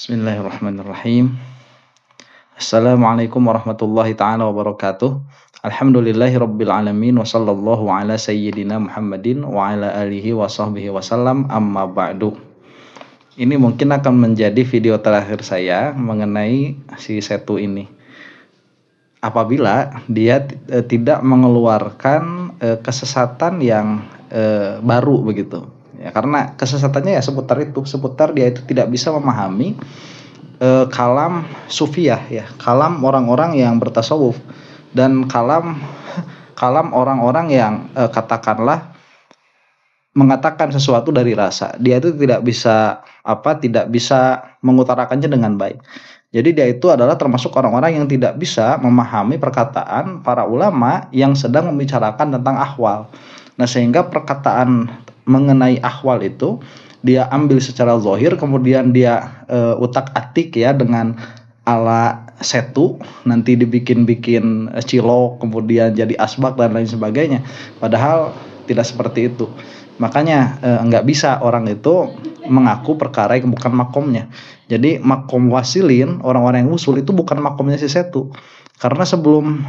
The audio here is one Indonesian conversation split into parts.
Bismillahirrahmanirrahim. Assalamualaikum warahmatullahi ta'ala wabarakatuh. Alhamdulillahi rabbil alamin. Wa sallallahu ala sayyidina Muhammadin wa ala alihi wa sahbihi wasallam, amma ba'du. Ini mungkin akan menjadi video terakhir saya mengenai si Setu ini. Apabila dia tidak mengeluarkan kesesatan yang baru begitu. Ya, karena kesesatannya ya seputar itu, seputar dia itu tidak bisa memahami kalam sufiyah, ya, kalam orang-orang yang bertasawuf dan kalam orang-orang yang katakanlah mengatakan sesuatu dari rasa. Dia itu tidak bisa mengutarakannya dengan baik. Jadi dia itu adalah termasuk orang-orang yang tidak bisa memahami perkataan para ulama yang sedang membicarakan tentang ahwal. Nah, sehingga perkataan mengenai ahwal itu dia ambil secara zahir, kemudian dia utak-atik ya dengan ala Setu, nanti dibikin-bikin cilok, kemudian jadi asbak dan lain sebagainya. Padahal tidak seperti itu. Makanya nggak bisa orang itu mengaku perkara yang bukan makomnya. Jadi makom wasilin, orang-orang yang usul itu bukan makomnya si Setu. Karena sebelum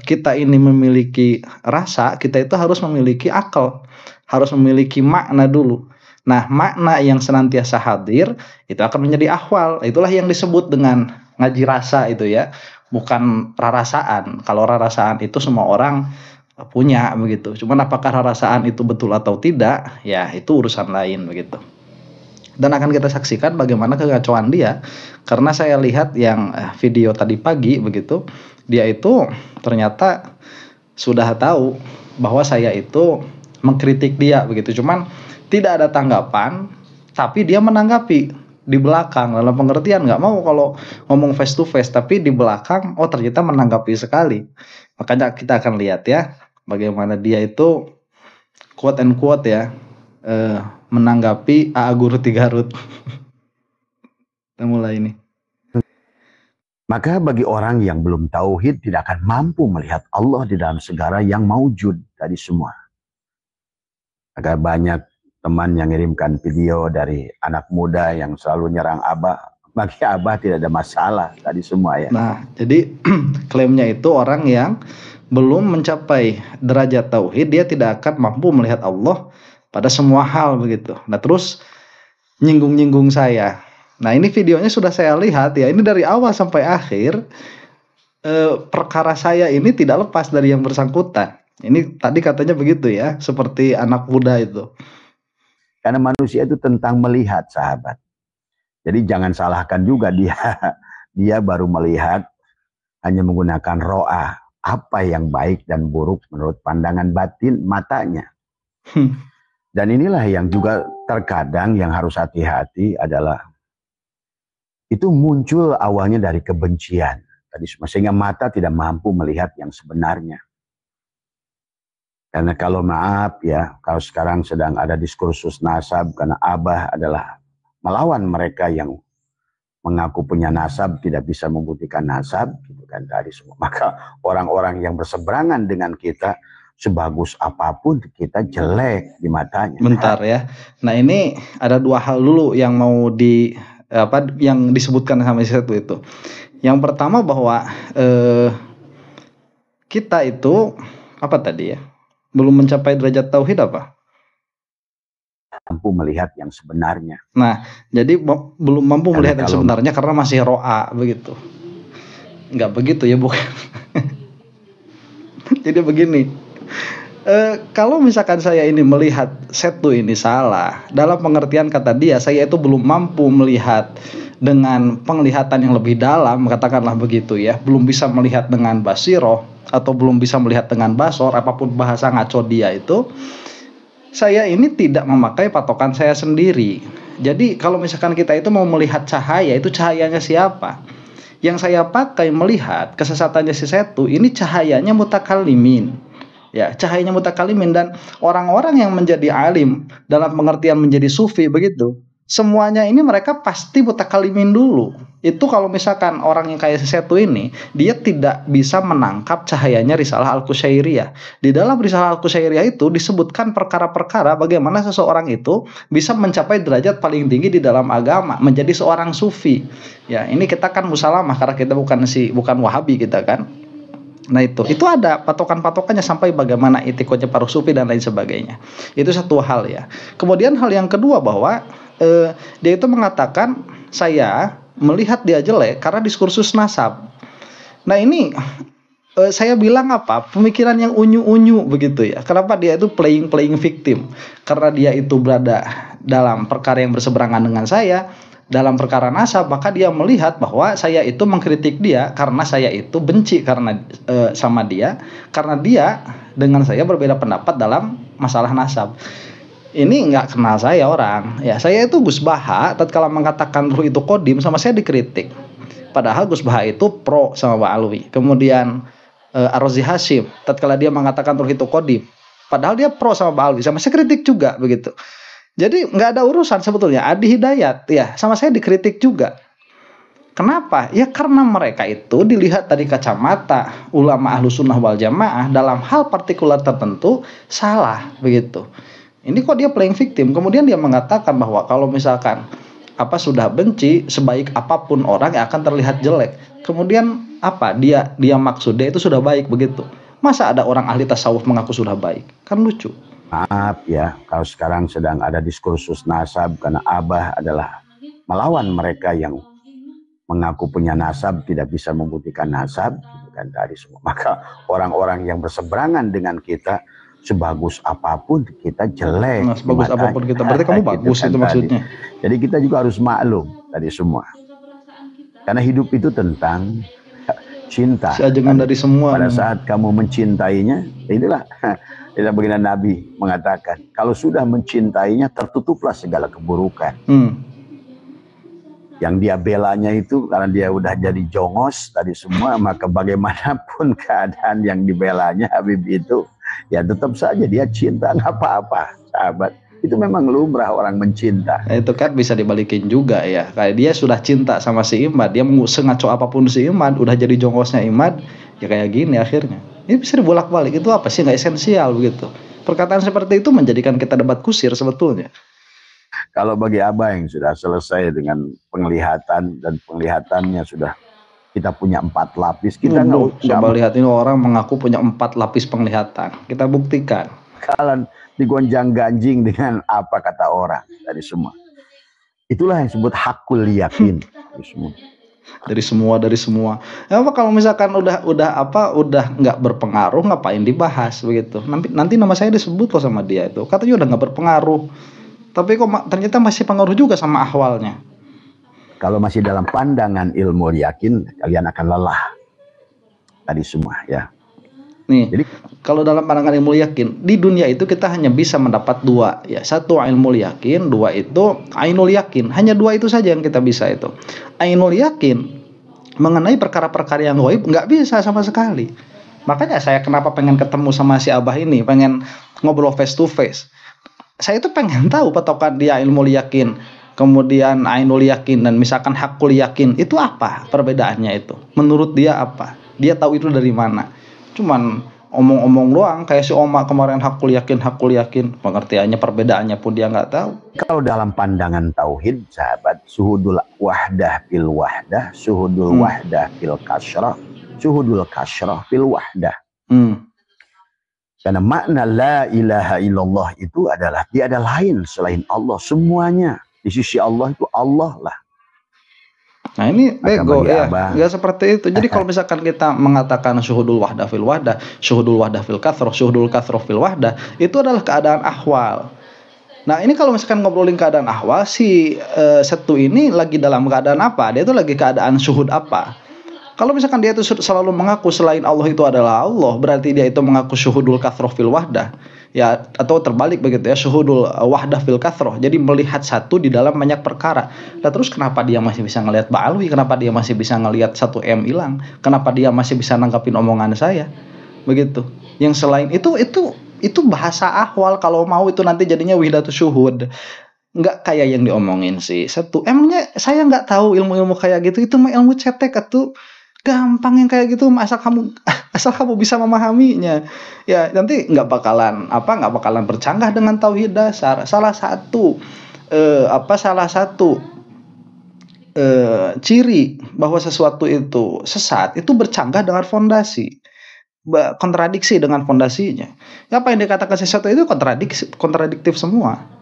kita ini memiliki rasa, kita itu harus memiliki akal, harus memiliki makna dulu. Nah, makna yang senantiasa hadir itu akan menjadi ahwal. Itulah yang disebut dengan ngaji rasa itu ya, bukan rarasaan. Kalau rarasaan itu semua orang punya begitu. Cuman apakah rarasaan itu betul atau tidak, ya itu urusan lain begitu. Dan akan kita saksikan bagaimana kekacauan dia, karena saya lihat yang video tadi pagi begitu, dia itu ternyata sudah tahu bahwa saya itu mengkritik dia begitu, cuman tidak ada tanggapan, tapi dia menanggapi di belakang dalam pengertian nggak mau kalau ngomong face to face, tapi di belakang oh ternyata menanggapi sekali. Makanya kita akan lihat ya bagaimana dia itu quote and quote ya menanggapi A.A. Guru Tigarut. Kita mulai ini. Maka bagi orang yang belum tauhid tidak akan mampu melihat Allah di dalam segala yang maujud tadi semua. Agar banyak teman yang mengirimkan video dari anak muda yang selalu nyerang Abah. Bagi Abah tidak ada masalah tadi semua ya. Nah, jadi klaimnya itu orang yang belum mencapai derajat tauhid, dia tidak akan mampu melihat Allah pada semua hal begitu. Nah, terus nyinggung-nyinggung saya. Nah, ini videonya sudah saya lihat ya. Ini dari awal sampai akhir perkara saya ini tidak lepas dari yang bersangkutan. Ini tadi katanya begitu ya, seperti anak muda itu. Karena manusia itu tentang melihat, sahabat. Jadi jangan salahkan juga dia baru melihat hanya menggunakan ro'ah, apa yang baik dan buruk menurut pandangan batin matanya. Dan inilah yang juga terkadang yang harus hati-hati adalah itu muncul awalnya dari kebencian tadi, sehingga mata tidak mampu melihat yang sebenarnya. Karena kalau maaf ya, kalau sekarang sedang ada diskursus nasab, karena Abah adalah melawan mereka yang mengaku punya nasab, tidak bisa membuktikan nasab, gitu kan tadi semua. Maka orang-orang yang berseberangan dengan kita, sebagus apapun kita jelek di matanya. Bentar ya. Nah, ini ada dua hal dulu yang mau yang disebutkan sama Setu itu. Yang pertama bahwa kita itu apa tadi ya? Belum mencapai derajat tauhid apa? Mampu melihat yang sebenarnya. Nah, jadi belum mampu melihat yang sebenarnya karena masih ro'a begitu. Enggak begitu ya, bukan. Jadi begini. Kalau misalkan saya ini melihat Setu ini salah, dalam pengertian kata dia, saya itu belum mampu melihat dengan penglihatan yang lebih dalam, katakanlah begitu ya, belum bisa melihat dengan basiroh atau belum bisa melihat dengan basor, apapun bahasa ngaco dia itu, saya ini tidak memakai patokan saya sendiri. Jadi kalau misalkan kita itu mau melihat cahaya, itu cahayanya siapa? Yang saya pakai melihat kesesatannya si Setu, ini cahayanya mutakalimin. Ya, cahayanya mutakalimin, dan orang-orang yang menjadi alim dalam pengertian menjadi sufi begitu. semuanya ini mereka pasti mutakalimin dulu. Itu kalau misalkan orang yang kayak Setu ini, dia tidak bisa menangkap cahayanya Risalah Al-Qusyairiyah. Di dalam Risalah Al-Qusyairiyah itu disebutkan perkara-perkara bagaimana seseorang itu bisa mencapai derajat paling tinggi di dalam agama, menjadi seorang sufi. Ya, ini kita kan musalamah karena kita bukan Wahabi kita kan. Nah itu ada patokan-patokannya sampai bagaimana itikonya para sufi dan lain sebagainya. Itu satu hal ya. Kemudian hal yang kedua bahwa dia itu mengatakan saya melihat dia jelek karena diskursus nasab. Nah ini saya bilang apa? Pemikiran yang unyu-unyu begitu ya. Kenapa dia itu playing victim? Karena dia itu berada dalam perkara yang berseberangan dengan saya. Dalam perkara nasab, maka dia melihat bahwa saya itu mengkritik dia karena saya itu benci karena sama dia, karena dia dengan saya berbeda pendapat dalam masalah nasab. Ini nggak kenal saya orang, ya saya itu Gus Baha, tatkala mengatakan ruh itu kodim sama saya dikritik. Padahal Gus Baha itu pro sama Pak Alwi. Kemudian Ar-Razi Hashim, tatkala dia mengatakan ruh itu kodim, padahal dia pro sama Pak Alwi, sama saya kritik juga begitu. Jadi nggak ada urusan sebetulnya. Adi Hidayat ya sama saya dikritik juga. Kenapa? Ya karena mereka itu dilihat dari kacamata ulama ahlu sunnah wal jamaah dalam hal partikular tertentu salah begitu. Ini kok dia playing victim. Kemudian dia mengatakan bahwa kalau misalkan sudah benci, sebaik apapun orang yang akan terlihat jelek. Kemudian dia maksud dia itu sudah baik begitu. Masa ada orang ahli tasawuf mengaku sudah baik? Kan lucu. Maaf ya, kalau sekarang sedang ada diskursus nasab karena Abah adalah melawan mereka yang mengaku punya nasab, tidak bisa membuktikan nasab, gitu kan, dari semua. Maka orang-orang yang berseberangan dengan kita, sebagus apapun kita jelek. Nah, sebagus apapun kita, berarti kamu bagus gitu kan, itu maksudnya. Jadi kita juga harus maklum dari semua. Karena hidup itu tentang cinta. Seajengan dari semua. Pada saat kamu mencintainya, inilah tidak baginda Nabi mengatakan, kalau sudah mencintainya tertutuplah segala keburukan. Yang dia belanya itu karena dia udah jadi jongos tadi semua, maka bagaimanapun keadaan yang dibelanya Habib itu, ya tetap saja dia cinta, nggak apa-apa, sahabat. Itu memang lumrah orang mencinta. Nah, itu kan bisa dibalikin juga ya. Kayak dia sudah cinta sama si Imad, dia mau sengaco apapun si Imad, udah jadi jongosnya Imad, ya kayak gini akhirnya. Ini bisa dibolak-balik, itu apa sih, nggak esensial begitu. Perkataan seperti itu menjadikan kita debat kusir sebetulnya. Kalau bagi Abah yang sudah selesai dengan penglihatan dan penglihatannya sudah kita punya 4 lapis, kita nggak coba lihat ini orang mengaku punya 4 lapis penglihatan. Kita buktikan. Kalian digonjang ganjing dengan apa kata orang dari semua. Itulah yang disebut hakul yakin dari semua. Ya, kalau misalkan udah nggak berpengaruh, ngapain dibahas begitu. Nanti nama saya disebut kok sama dia itu. Katanya udah nggak berpengaruh. Tapi kok ternyata masih pengaruh juga sama ahwalnya. Kalau masih dalam pandangan ilmu yakin, kalian akan lelah tadi semua ya. Nih, jadi kalau dalam pandangan ilmu yakin, di dunia itu kita hanya bisa mendapat 2 ya. 1 ilmu yakin, 2 itu ainul yakin. Hanya 2 itu saja yang kita bisa itu. Ainul yakin mengenai perkara-perkara yang gaib nggak bisa sama sekali. Makanya saya kenapa pengen ketemu sama si Abah ini, pengen ngobrol face to face. Saya itu pengen tahu patokan dia ilmu yakin, kemudian ainul yakin dan misalkan hakul yakin itu apa perbedaannya itu. Menurut dia apa? Dia tahu itu dari mana? Cuman omong-omong doang kayak si Oma kemarin hakul yakin, pengertiannya perbedaannya pun dia nggak tahu. Kalau dalam pandangan tauhid, sahabat, suhudul wahdah fil wahdah, suhudul wahdah fil kasrah, suhudul kasrah fil wahdah. Karena makna la ilaha illallah itu adalah tiada lain selain Allah, semuanya di sisi Allah itu Allah lah. Nah ini bego ya, nggak seperti itu. Jadi kalau misalkan kita mengatakan syuhudul wahdah fil wahdah, syuhudul wahdah fil kathroh, syuhudul kathroh fil wahdah, itu adalah keadaan ahwal. Nah ini kalau misalkan ngobrolin keadaan ahwal, si Setu ini lagi dalam keadaan apa? Dia itu lagi keadaan syuhud apa? Kalau misalkan dia itu selalu mengaku selain Allah itu adalah Allah, berarti dia itu mengaku syuhudul kathroh fil wahdah. Ya, atau terbalik begitu ya, syuhudul wahdah fil kathroh. Jadi melihat satu di dalam banyak perkara. Nah terus kenapa dia masih bisa ngelihat Ba'alwi? Kenapa dia masih bisa ngelihat 1M hilang? Kenapa dia masih bisa nanggapin omongan saya? Begitu. Yang selain itu bahasa ahwal, kalau mau itu nanti jadinya wihdatus syuhud. nggak kayak yang diomongin sih. Satu, emangnya saya nggak tahu ilmu-ilmu kayak gitu, itu mah ilmu cetek atau gampang yang kayak gitu, asal kamu asal kamu bisa memahaminya. Ya nanti nggak bakalan bercanggah dengan tauhid dasar. Salah satu ciri bahwa sesuatu itu sesat itu bercanggah dengan fondasi, kontradiksi dengan fondasinya. Apa yang dikatakan sesuatu itu kontradiktif semua.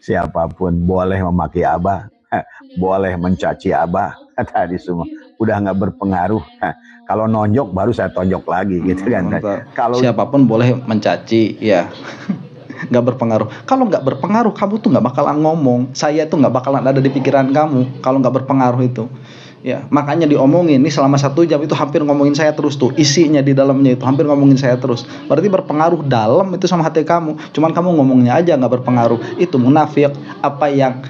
Siapapun boleh memaki Abah, boleh mencaci Abah, tadi semua udah nggak berpengaruh. Kalau nonjok baru saya tonjok lagi gitu kan. Kalau siapapun boleh mencaci, ya nggak berpengaruh. Kalau nggak berpengaruh, kamu tuh nggak bakalan ngomong. Saya tuh nggak bakalan ada di pikiran kamu kalau nggak berpengaruh itu. Ya, makanya diomongin nih selama 1 jam itu hampir ngomongin saya terus tuh, isinya di dalamnya itu hampir ngomongin saya terus. Berarti berpengaruh dalam itu sama hati kamu. Cuman kamu ngomongnya aja nggak berpengaruh. Itu munafik. Apa yang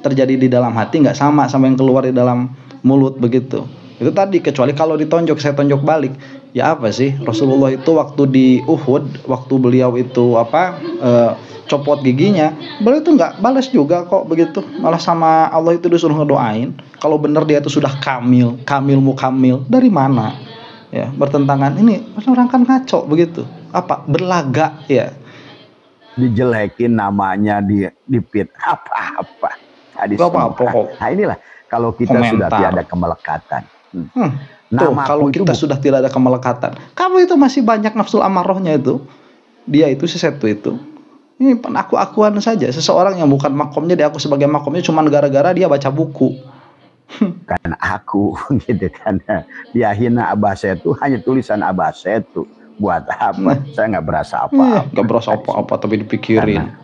terjadi di dalam hati nggak sama yang keluar di dalam mulut begitu. Itu tadi, kecuali kalau ditonjok, saya tonjok balik. Ya apa sih Rasulullah itu waktu di Uhud, waktu beliau itu copot giginya, beliau itu nggak balas juga kok begitu, malah sama Allah itu disuruh ngedoain kalau benar dia itu sudah kamil dari mana ya, bertentangan. Ini orang kan ngaco begitu, berlagak ya, dijelekin namanya, dipit apa kok. Nah inilah kalau kita sudah tiada kemelekatan. Kalau kita sudah tidak ada kemelekatan, kamu itu masih banyak nafsu amarahnya itu, dia itu sesuatu itu. Ini penaku-akuan saja. Seseorang yang bukan makomnya diaku sebagai makomnya cuma gara-gara dia baca buku. Kan aku gitu kan. Dia hina Abah Setu, hanya tulisan Abah Setu. Buat apa? Saya nggak berasa apa-apa. Nggak berasa apa-apa tapi dipikirin.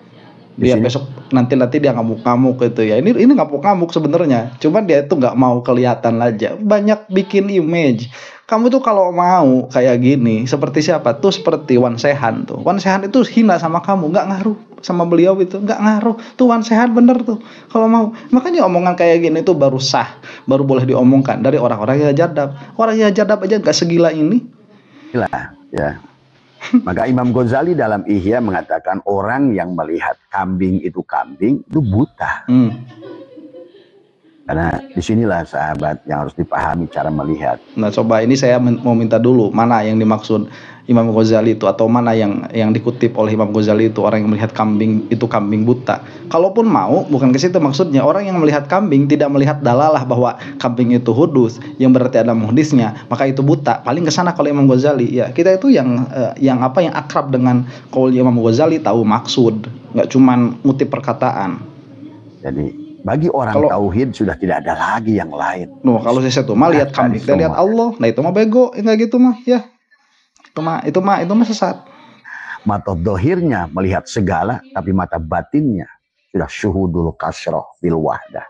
Dia besok nanti dia ngamuk-ngamuk gitu ya. Ini ngamuk-ngamuk sebenarnya. Cuman dia itu nggak mau kelihatan aja. Banyak bikin image. Kamu tuh kalau mau kayak gini, seperti siapa tuh? Seperti Wan Sehan tuh. Wan Sehan itu hina sama kamu, nggak ngaruh sama beliau itu, nggak ngaruh. Tuh Wan Sehan bener tuh. Kalau mau, makanya omongan kayak gini tuh baru sah, baru boleh diomongkan dari orang-orang yang jadab. Orang yang jadab aja nggak segila ini. Gila, ya. Maka Imam Ghazali dalam Ihya mengatakan orang yang melihat kambing itu buta. Karena disinilah sahabat yang harus dipahami cara melihat. Nah coba ini saya mau minta dulu, mana yang dimaksud Imam Ghazali itu, atau mana yang dikutip oleh Imam Ghazali itu orang yang melihat kambing itu kambing buta. Kalaupun mau, bukan ke situ maksudnya. Orang yang melihat kambing tidak melihat dalalah bahwa kambing itu hudus, yang berarti ada muhdisnya, maka itu buta. Paling ke sana kalau Imam Ghazali. Ya kita itu yang akrab dengan qaul Imam Ghazali, tahu maksud, nggak cuman ngutip perkataan. Jadi bagi orang tauhid sudah tidak ada lagi yang lain. Kalau saya tuh mah lihat kambing, kita lihat Allah. Nah itu mah bego, enggak gitu mah ya. Itu mah sesat. Mata dohirnya melihat segala, tapi mata batinnya sudah syuhudul kasroh bil wahdah.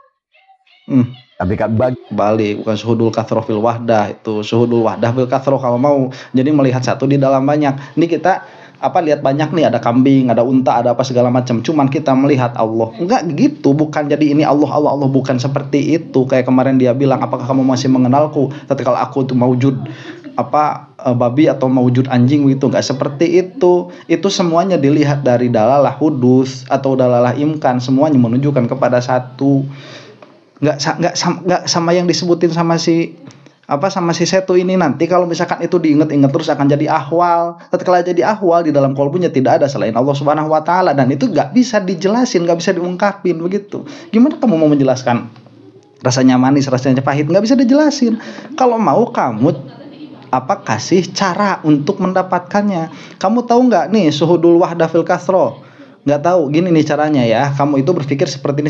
Tapi kan balik, bukan syuhudul kasroh fil wahdah, itu syuhudul wahdah bil kasroh kalau mau. Jadi melihat satu di dalam banyak. Ini kita lihat banyak nih, ada kambing, ada unta, ada apa segala macam. Cuman kita melihat Allah. Enggak gitu, bukan jadi ini Allah bukan seperti itu. Kayak kemarin dia bilang, apakah kamu masih mengenalku? Tatkala aku itu maujud babi atau maujud anjing gitu. Enggak seperti itu. Itu semuanya dilihat dari dalalah hudus atau dalalah imkan, semuanya menunjukkan kepada satu. Enggak sama yang disebutin sama si Setu ini. Nanti kalau misalkan itu diingat-ingat terus akan jadi ahwal. Tatkala jadi ahwal, di dalam qalbunya tidak ada selain Allah Subhanahu wa taala, dan itu enggak bisa dijelasin, enggak bisa diungkapin begitu. Gimana kamu mau menjelaskan rasanya manis, rasanya pahit? Enggak bisa dijelasin. Kalau mau kamu kasih cara untuk mendapatkannya. Kamu tahu enggak nih suhudul wahdah fil kasroh? Nggak tahu, gini nih caranya ya, kamu itu berpikir seperti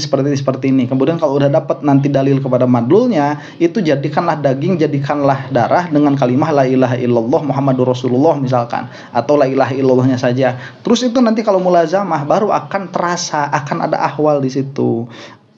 ini. Kemudian kalau udah dapat nanti dalil kepada madlulnya, itu jadikanlah daging, jadikanlah darah dengan kalimah la ilaha illallah Muhammadur Rasulullah misalkan, atau la ilaha illallahnya saja. Terus itu nanti kalau mulazamah baru akan terasa, akan ada ahwal di situ.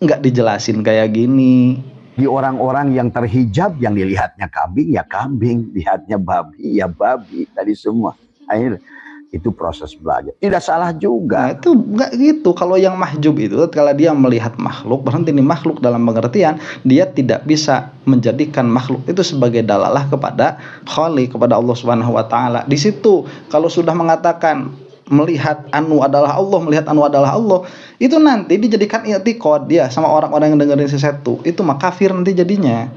Nggak dijelasin kayak gini. Di orang-orang yang terhijab, yang dilihatnya kambing ya kambing, lihatnya babi ya babi, tadi semua. Akhirnya itu proses belajar. Tidak salah juga. Nah, itu enggak gitu. Kalau yang mahjub itu, kalau dia melihat makhluk, berhenti nih makhluk dalam pengertian, dia tidak bisa menjadikan makhluk itu sebagai dalalah kepada Khaliq, kepada Allah Subhanahu wa taala. Di situ kalau sudah mengatakan melihat anu adalah Allah, melihat anu adalah Allah, itu nanti dijadikan i'tiqad dia sama orang-orang yang dengerin sesuatu, itu mah kafir nanti jadinya.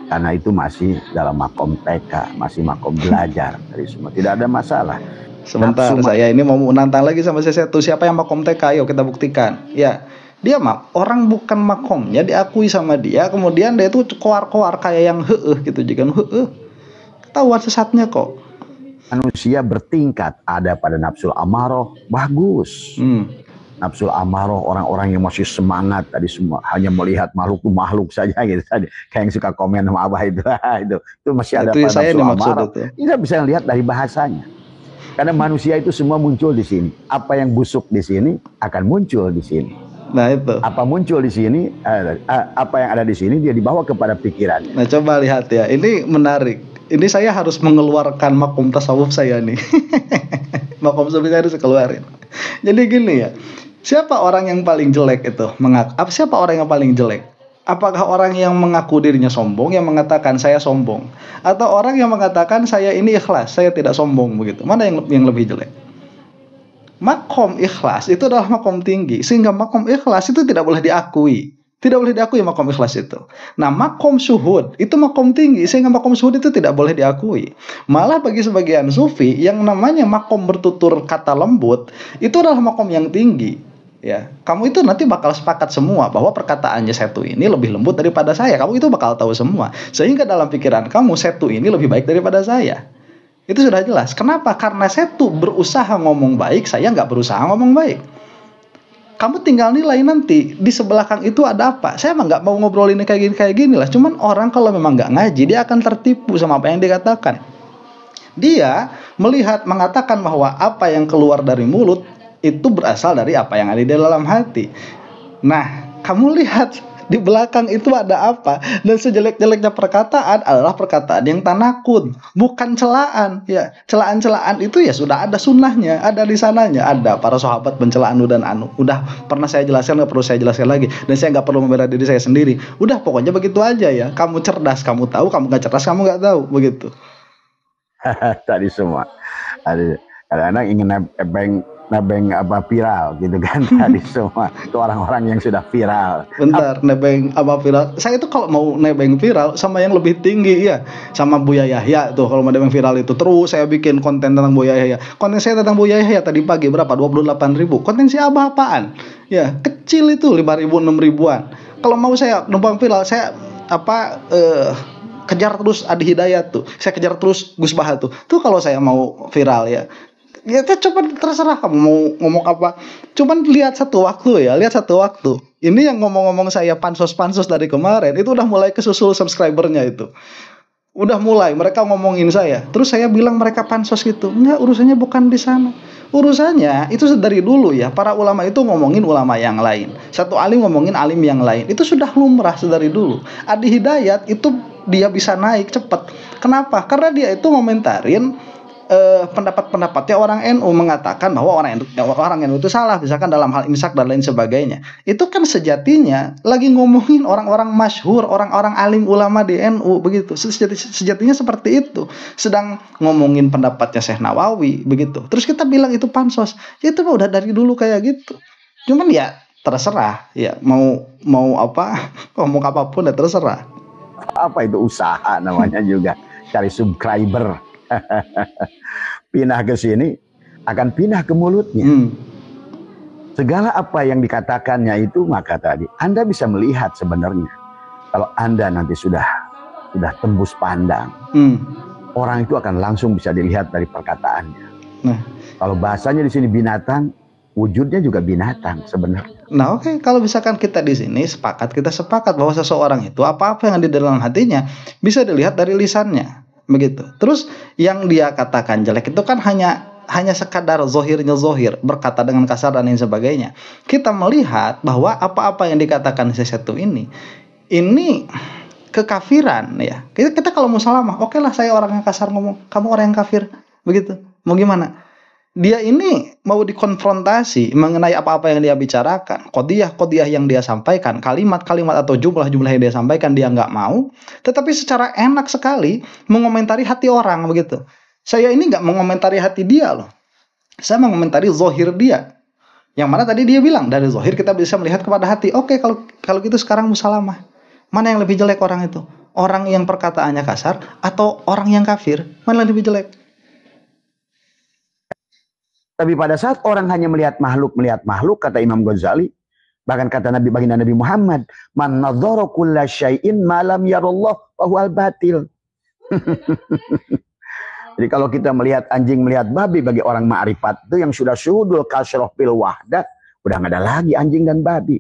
Karena itu masih dalam makom TK, masih makom belajar dari semua, tidak ada masalah. Sebentar, saya ini mau menantang lagi sama sesuatu. Siapa yang makom TK? Ayo kita buktikan. Ya, dia mah orang bukan makomnya diakui sama dia, kemudian dia itu koar-koar kayak yang gitu juga ketahuan sesatnya kok. Manusia bertingkat, ada pada nafsul amaroh, bagus. Nafsul amaroh, orang-orang yang masih semangat tadi semua hanya melihat makhluk saja gitu saja, kayak yang suka komen sama Abah itu itu masih ada itu pada saya nafsul amaroh. Kita bisa lihat dari bahasanya, karena manusia itu semua muncul di sini. Apa yang busuk di sini akan muncul di sini. Nah itu. Apa muncul di sini, apa yang ada di sini dia dibawa kepada pikiran. Nah coba lihat ya, ini menarik. Ini saya harus mengeluarkan makom tasawuf saya nih. Makom sufi saya harus keluarin. Jadi gini ya, siapa orang yang paling jelek itu? Siapa orang yang paling jelek? Apakah orang yang mengaku dirinya sombong, yang mengatakan saya sombong, atau orang yang mengatakan saya ini ikhlas, saya tidak sombong begitu? Mana yang lebih jelek? Makom ikhlas itu adalah makom tinggi, sehingga makom ikhlas itu tidak boleh diakui. Tidak boleh diakui makom ikhlas itu. Nah, makom syuhud itu makom tinggi, sehingga makom syuhud itu tidak boleh diakui. Malah bagi sebagian sufi, yang namanya makom bertutur kata lembut itu adalah makom yang tinggi. Ya, kamu itu nanti bakal sepakat semua bahwa perkataannya Setu ini lebih lembut daripada saya. Kamu itu bakal tahu semua. Sehingga dalam pikiran kamu Setu ini lebih baik daripada saya. Itu sudah jelas. Kenapa? Karena Setu berusaha ngomong baik, saya nggak berusaha ngomong baik. Kamu tinggal nilai nanti di sebelakang itu ada apa. Saya emang nggak mau ngobrolin kayak gini lah. Cuman orang kalau memang nggak ngaji, dia akan tertipu sama apa yang dikatakan. Dia mengatakan bahwa apa yang keluar dari mulut itu berasal dari apa yang ada di dalam hati. Nah, kamu lihat di belakang itu ada apa, dan sejelek-jeleknya perkataan adalah perkataan yang tanakun, bukan celaan. Ya, celaan-celaan itu ya sudah ada sunnahnya, ada di sananya, ada para sahabat mencela anu dan anu. Udah pernah saya jelaskan, nggak perlu saya jelaskan lagi, dan saya nggak perlu membela diri saya sendiri. Udah pokoknya begitu aja ya. Kamu cerdas, kamu tahu. Kamu nggak cerdas, kamu nggak tahu. Begitu. Tadi semua. Kadang-kadang ingin nebeng apa viral gitu kan. Tadi semua itu orang-orang yang sudah viral. Bentar, nebeng apa viral? Saya itu kalau mau nebeng viral sama yang lebih tinggi ya, sama Buya Yahya tuh. Kalau mau nebeng viral itu terus saya bikin konten tentang Buya Yahya. Konten saya tentang Buya Yahya tadi pagi berapa? 28.000. Konten si Abah apaan? Ya, kecil itu 5.000, 6.000-an. Kalau mau saya numpang viral, saya kejar terus Adi Hidayat tuh. Saya kejar terus Gus Baha tuh. Tuh kalau saya mau viral ya. Ya coba terserah kamu mau ngomong apa. Cuman lihat satu waktu ya, lihat satu waktu. Ini yang ngomong-ngomong saya pansos dari kemarin, itu udah mulai kesusul subscribernya itu. Udah mulai mereka ngomongin saya. Terus saya bilang mereka pansos gitu. Enggak, urusannya bukan di sana. Urusannya itu dari dulu ya. Para ulama itu ngomongin ulama yang lain. Satu alim ngomongin alim yang lain. Itu sudah lumrah dari dulu. Adi Hidayat itu dia bisa naik cepat. Kenapa? Karena dia itu ngomentarin pendapat-pendapatnya orang NU, mengatakan bahwa orang NU itu salah, misalkan dalam hal imsak dan lain sebagainya. Itu kan sejatinya lagi ngomongin orang-orang masyhur, orang-orang alim ulama di NU begitu. Sejatinya seperti itu. Sedang ngomongin pendapatnya Syekh Nawawi begitu. Terus kita bilang itu pansos. Ya itu udah dari dulu kayak gitu. Cuman ya terserah ya, mau apa, ngomong apapun ya terserah. Apa itu usaha namanya juga, cari subscriber. Pindah ke sini akan pindah ke mulutnya. Segala apa yang dikatakannya itu, maka tadi Anda bisa melihat sebenarnya kalau Anda nanti sudah tembus pandang, orang itu akan langsung bisa dilihat dari perkataannya. Nah, kalau bahasanya di sini binatang, wujudnya juga binatang sebenarnya. Nah, oke, kalau misalkan kita di sini kita sepakat bahwa seseorang itu apa-apa yang ada di dalam hatinya bisa dilihat dari lisannya. Begitu. Terus yang dia katakan jelek itu kan hanya sekadar zohir, berkata dengan kasar dan lain sebagainya. Kita melihat bahwa apa-apa yang dikatakan sesuatu ini kekafiran ya. Kita kalau mau salamah, oke lah saya orang yang kasar ngomong, kamu orang yang kafir, begitu. Mau gimana? Dia ini mau dikonfrontasi mengenai apa-apa yang dia bicarakan, qadiyah yang dia sampaikan, kalimat-kalimat atau jumlah-jumlah yang dia sampaikan, dia nggak mau. Tetapi secara enak sekali mengomentari hati orang begitu. Saya ini nggak mengomentari hati dia loh. Saya mengomentari zohir dia. Yang mana tadi dia bilang dari zohir kita bisa melihat kepada hati. Oke, kalau gitu sekarang musalamah. Mana yang lebih jelek orang itu? Orang yang perkataannya kasar atau orang yang kafir? Mana yang lebih jelek? Tapi pada saat orang hanya melihat makhluk, kata Imam Ghazali, bahkan kata baginda Nabi Muhammad, man nadzara kulla syai'in ma lam yarallah fa huwal batil. Jadi kalau kita melihat anjing, melihat babi, bagi orang ma'rifat itu yang sudah syuhudul kasroh fil wahdah, udah nggak ada lagi anjing dan babi.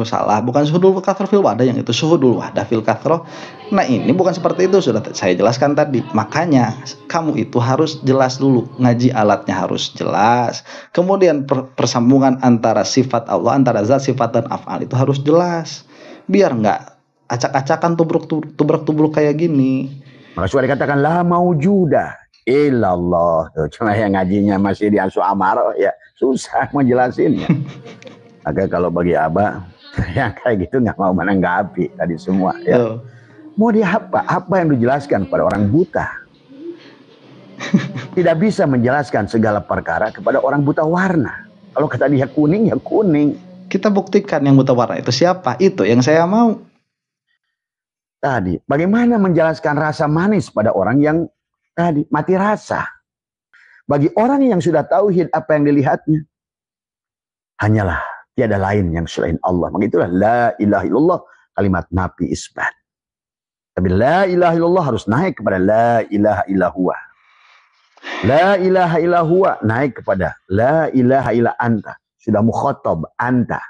Salah, bukan syuhudul kasroh fil wahdah, yang itu syuhudul wahdah fil kasroh. Nah ini bukan seperti itu, sudah saya jelaskan tadi. Makanya kamu itu harus jelas dulu, ngaji alatnya harus jelas. Kemudian persambungan antara sifat Allah, antara zat, sifat dan af'al itu harus jelas. Biar nggak acak-acakan tubruk-tubruk kayak gini. Maka sudah dikatakan la maujudah illallah. Cuma yang ngajinya masih di Ansu Amaro, ya susah menjelasinnya. Maka kalau bagi Abah yang kayak gitu nggak mau menanggapi tadi semua. Ya. Mau dia apa? Apa yang dijelaskan pada orang buta? Tidak bisa menjelaskan segala perkara kepada orang buta warna. Kalau kata dia kuning, ya kuning. Kita buktikan yang buta warna itu siapa? Itu yang saya mau. Tadi, bagaimana menjelaskan rasa manis pada orang yang tadi mati rasa? Bagi orang yang sudah tauhid, apa yang dilihatnya? Hanyalah tiada lain yang selain Allah. Maka itulah la ilaha illallah, kalimat nafi isbat. Tapi la ilaha illallah harus naik kepada la ilaha illahuwa. La ilaha illahuwa naik kepada la ilaha illa anta. Sudah mukhatab anta.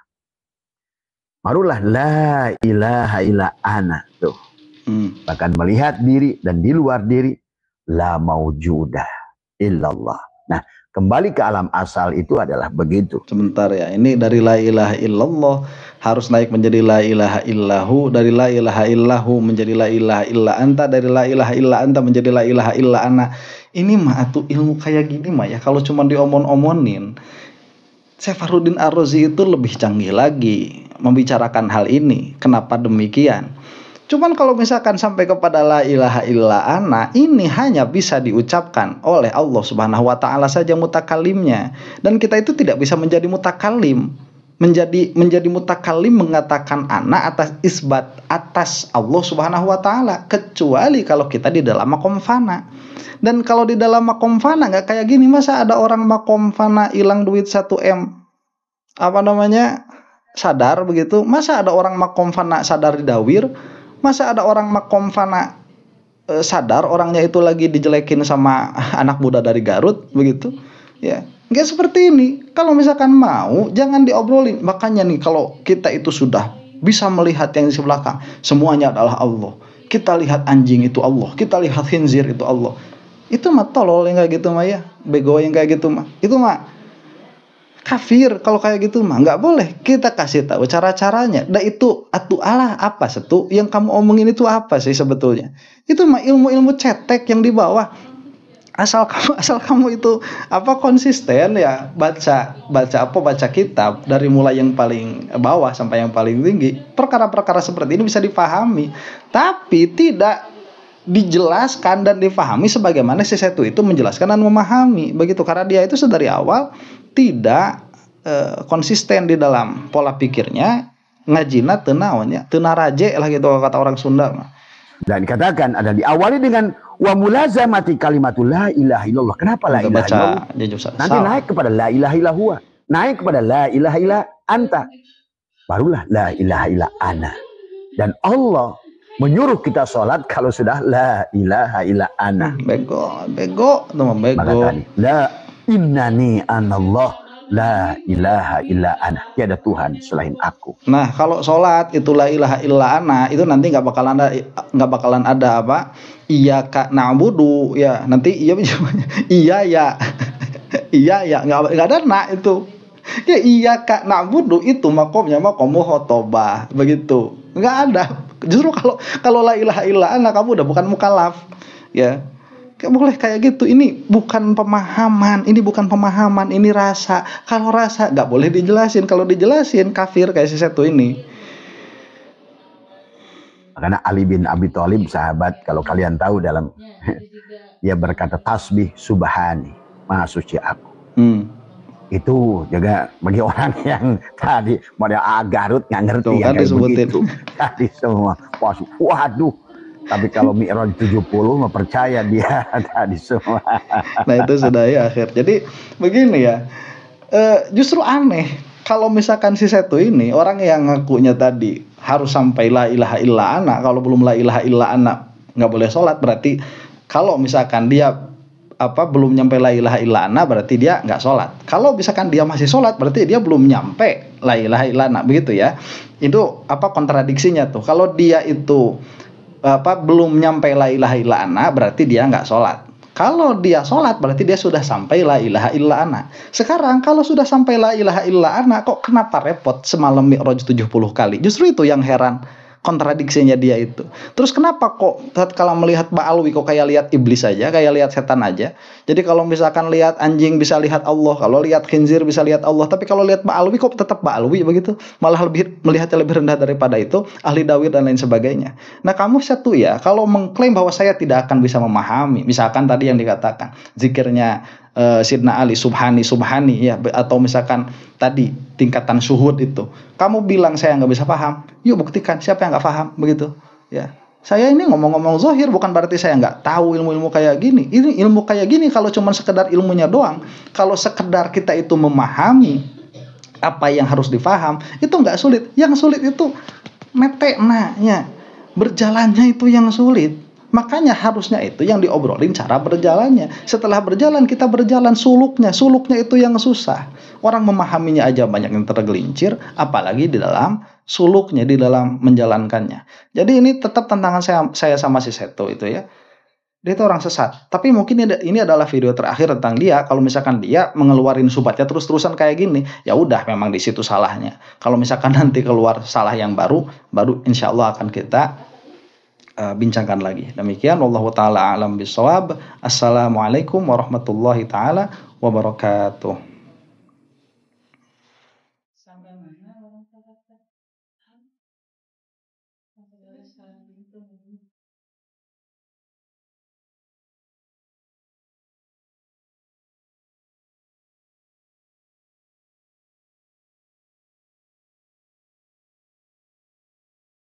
Barulah la ilaha illa ana. Tuh. Bahkan melihat diri dan di luar diri, la maujudah illallah. Nah, kembali ke alam asal itu adalah begitu. Sebentar ya, ini dari la ilaha illallah harus naik menjadi la ilaha illahu, dari la ilaha illahu menjadi la ilaha illa anta, dari la ilaha illa anta menjadi la ilaha illa ana. Ini mah atuh ilmu kayak gini mah ya, kalau cuma diomong-omongin. Safaruddin Ar-Razi itu lebih canggih lagi membicarakan hal ini. Kenapa demikian? Cuman kalau misalkan sampai kepada la ilaha illa ana, ini hanya bisa diucapkan oleh Allah Subhanahu wa taala saja mutakalimnya. Dan kita itu tidak bisa menjadi mutakalim. Menjadi mutakalim mengatakan ana atas isbat atas Allah Subhanahu wa taala, kecuali kalau kita di dalam makom fana. Dan kalau di dalam makom fana nggak kayak gini, masa ada orang makom fana hilang duit 1M sadar begitu? Masa ada orang makom fana sadar di dawir? Masa ada orang makom fana sadar orangnya itu lagi dijelekin sama anak muda dari Garut begitu? Ya, nggak seperti ini. Kalau misalkan mau, jangan diobrolin. Makanya nih, kalau kita itu sudah bisa melihat yang di belakang, semuanya adalah Allah. Kita lihat anjing itu Allah, kita lihat khinzir itu Allah. Itu mah tolol yang kayak gitu mah ya, bego yang kayak gitu mah. Itu mah kafir kalau kayak gitu mah. Nggak boleh. Kita kasih tahu cara-caranya. Dan itu Allah apa setu yang kamu omongin itu apa sih sebetulnya? Itu mah ilmu-ilmu cetek yang di bawah. Asal kamu itu konsisten ya, baca kitab dari mulai yang paling bawah sampai yang paling tinggi. Perkara-perkara seperti ini bisa dipahami, tapi tidak dijelaskan dan dipahami sebagaimana si setu itu menjelaskan dan memahami begitu, karena dia itu sedari awal tidak konsisten di dalam pola pikirnya, ngajina teu naonnya, teu naraje lah gitu kata orang Sunda mah. Dan dikatakan ada diawali dengan wa mulazamati kalimatul la ilaha illallah. Kenapa la ilaha illallah? Nanti naik kepada la ilaha illallah, naik kepada la ilaha illa anta, barulah la ilaha illa ana. Dan Allah menyuruh kita sholat kalau sudah la ilaha illa ana. Bego teman bego. Maka tadi la innani anallah la ilaha illa ana, tiada Tuhan selain aku. Nah, kalau sholat itu la ilaha illa ana, itu nanti nggak bakalan ada apa? Iyyaka na'budu ya, nanti iya ya nggak ada na itu. Ya iyyaka na'budu itu makomnya makom mukhotobah begitu, nggak ada. Justru kalau la ilaha illa ana kamu udah bukan mukallaf ya. Gak boleh kayak gitu. Ini bukan pemahaman, ini rasa. Kalau rasa gak boleh dijelasin, kalau dijelasin kafir kayak si setu ini. Karena Ali bin Abi Thalib sahabat, kalau kalian tahu dalam dia berkata tasbih subhani, maha suci aku. Hmm. Itu juga bagi orang yang tadi model Garut nggak ngerti Tuh yang kan kayak disebutin. begitu. Tadi semua pas, waduh. Tapi kalau Mi'raj 70 mah percaya dia tadi semua. Nah itu sudah ya akhir. Jadi begini ya, justru aneh kalau misalkan si Setu ini orang yang ngakunya tadi harus sampai la ilaha illa ana, kalau belum la ilaha illa ana nggak boleh sholat, berarti kalau misalkan dia belum nyampe la ilaha illa ana berarti dia nggak sholat. Kalau misalkan dia masih sholat berarti dia belum nyampe la ilaha illa ana, begitu ya. Itu kontradiksinya tuh. Kalau dia itu belum nyampe la ilaha illa ana berarti dia nggak sholat. Kalau dia sholat berarti dia sudah sampai la ilaha illa ana. Sekarang kalau sudah sampai la ilaha illa ana, kok kenapa repot semalam Mi'raj 70 kali? Justru itu yang heran, kontradiksinya dia itu. Terus kenapa kok kalau melihat Ba'alwi kok kayak lihat iblis aja, kayak lihat setan aja. Jadi kalau misalkan lihat anjing bisa lihat Allah, kalau lihat khinzir bisa lihat Allah, tapi kalau lihat Ba'alwi kok tetap Ba'alwi begitu? Malah melihatnya lebih rendah daripada itu, ahli dawir dan lain sebagainya. Nah, kamu satu ya, kalau mengklaim bahwa saya tidak akan bisa memahami, misalkan tadi yang dikatakan zikirnya Sidna Ali subhani subhani ya, atau misalkan tadi tingkatan syuhud itu, kamu bilang saya nggak bisa paham, yuk buktikan siapa yang nggak paham begitu ya. Saya ini ngomong-ngomong zohir bukan berarti saya nggak tahu ilmu-ilmu kayak gini. Ini ilmu kayak gini kalau cuma sekedar ilmunya doang. Kalau sekedar kita itu memahami apa yang harus difaham, itu nggak sulit. Yang sulit itu meteknanya, berjalannya itu yang sulit. Makanya harusnya itu yang diobrolin cara berjalannya. Setelah berjalan kita berjalan suluknya itu yang susah. Orang memahaminya aja banyak yang tergelincir, apalagi di dalam suluknya, di dalam menjalankannya. Jadi ini tetap tantangan saya sama si Seto itu ya. Dia itu orang sesat. Tapi mungkin ini adalah video terakhir tentang dia. Kalau misalkan dia mengeluarin subatnya terus-terusan kayak gini, ya udah memang di situ salahnya. Kalau misalkan nanti keluar salah yang baru insya Allah akan kita bincangkan lagi. Demikian wallahu taala alam bisawab. Assalamualaikum warahmatullahi taala wabarakatuh. Sampai mana orang